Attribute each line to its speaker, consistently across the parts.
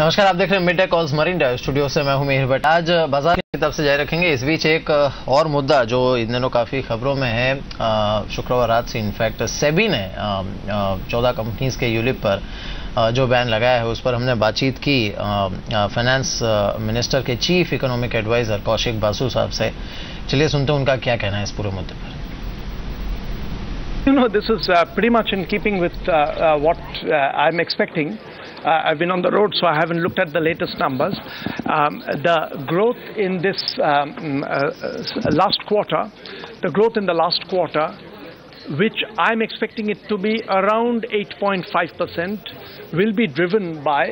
Speaker 1: नमस्कार, आप देख रहे हैं mid day calls marine drive studio से। मैं हूं मिहिर भट्ट। आज बाजार की तरफ से जारी रखेंगे। इस बीच एक और मुद्दा जो इन दिनों काफी खबरों में है, शुक्रवार रात से इनफैक्ट सेबी ने 14 कंपनीज के यूलिप पर जो बैन लगाया है उस पर हमने बातचीत की फाइनेंस मिनिस्टर के chief economic adviser Kaushik Basu साहब से। चलिए सुनते हैं उनका क्या कहना है इस पूरे मुद्दे पर।
Speaker 2: You know, this is pretty much in keeping with what I'm expecting. I've been on the road, so I haven't looked at the latest numbers. The growth in this last quarter, which I'm expecting it to be around 8.5%, will be driven by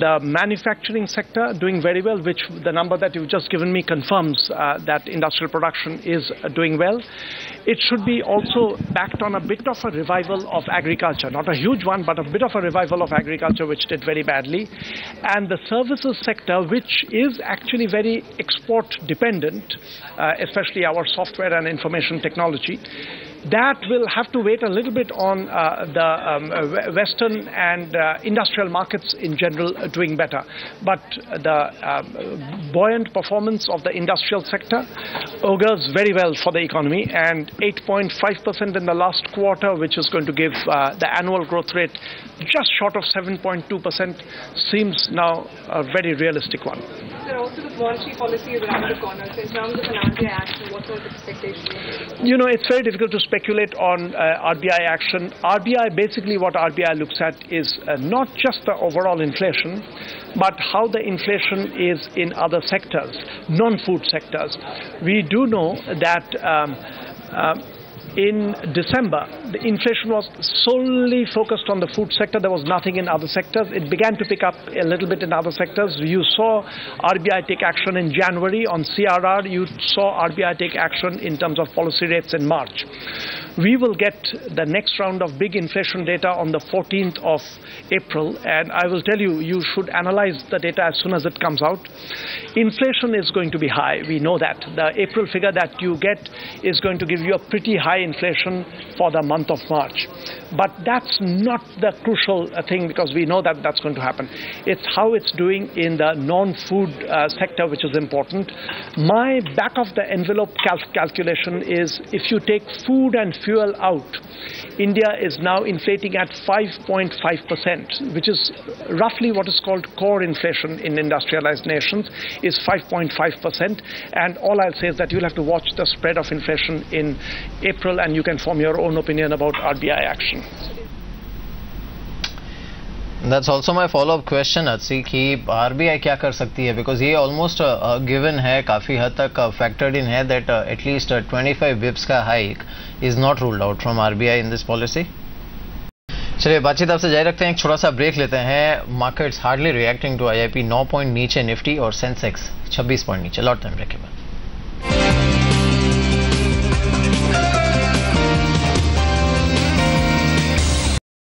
Speaker 2: the manufacturing sector doing very well, which the number that you've just given me confirms that industrial production is doing well. It should be also backed on a bit of a revival of agriculture, not a huge one, but a bit of a revival of agriculture, which did very badly. And the services sector, which is actually very export dependent, especially our software and information technology, that will have to wait a little bit on the Western and industrial markets in general doing better. But the buoyant performance of the industrial sector augurs very well for the economy, and 8.5% in the last quarter, which is going to give the annual growth rate just short of 7.2%, seems now a very realistic one.
Speaker 3: Sir, also the monetary policy is around the corner. So in terms of an RBI action, what sort of expectations?
Speaker 2: You know, it's very difficult to speculate on RBI action. RBI, basically what RBI looks at is not just the overall inflation, but how the inflation is in other sectors, non-food sectors. We do know that in December, the inflation was solely focused on the food sector. There was nothing in other sectors. It began to pick up a little bit in other sectors. You saw RBI take action in January on CRR. You saw RBI take action in terms of policy rates in March. We will get the next round of big inflation data on the 14th of April, and I will tell you, you should analyze the data as soon as it comes out. Inflation is going to be high. We know that. The April figure that you get is going to give you a pretty high inflation for the month of March. But that's not the crucial thing, because we know that that's going to happen. It's how it's doing in the non-food sector which is important. My back of the envelope calculation is, if you take food and fuel out, India is now inflating at 5.5%, which is roughly what is called core inflation in industrialized nations, is 5.5%. And all I'll say is that you'll have to watch the spread of inflation in April, and you can form your own opinion about RBI action.
Speaker 1: That's also my follow-up question, Atsi, कि RBI क्या कर सकती है, because ये almost given है, काफी हद तक factored in है that at least 25 bips का hike is not ruled out from RBI in this policy. चलिए बातचीत आपसे जारी रखते हैं, एक छोटा सा ब्रेक लेते हैं। Markets hardly reacting to IIP, 9 point नीचे निफ्टी और सेंसेक्स 26 पॉइंट नीचे। लौटते हैं ब्रेक के बाद।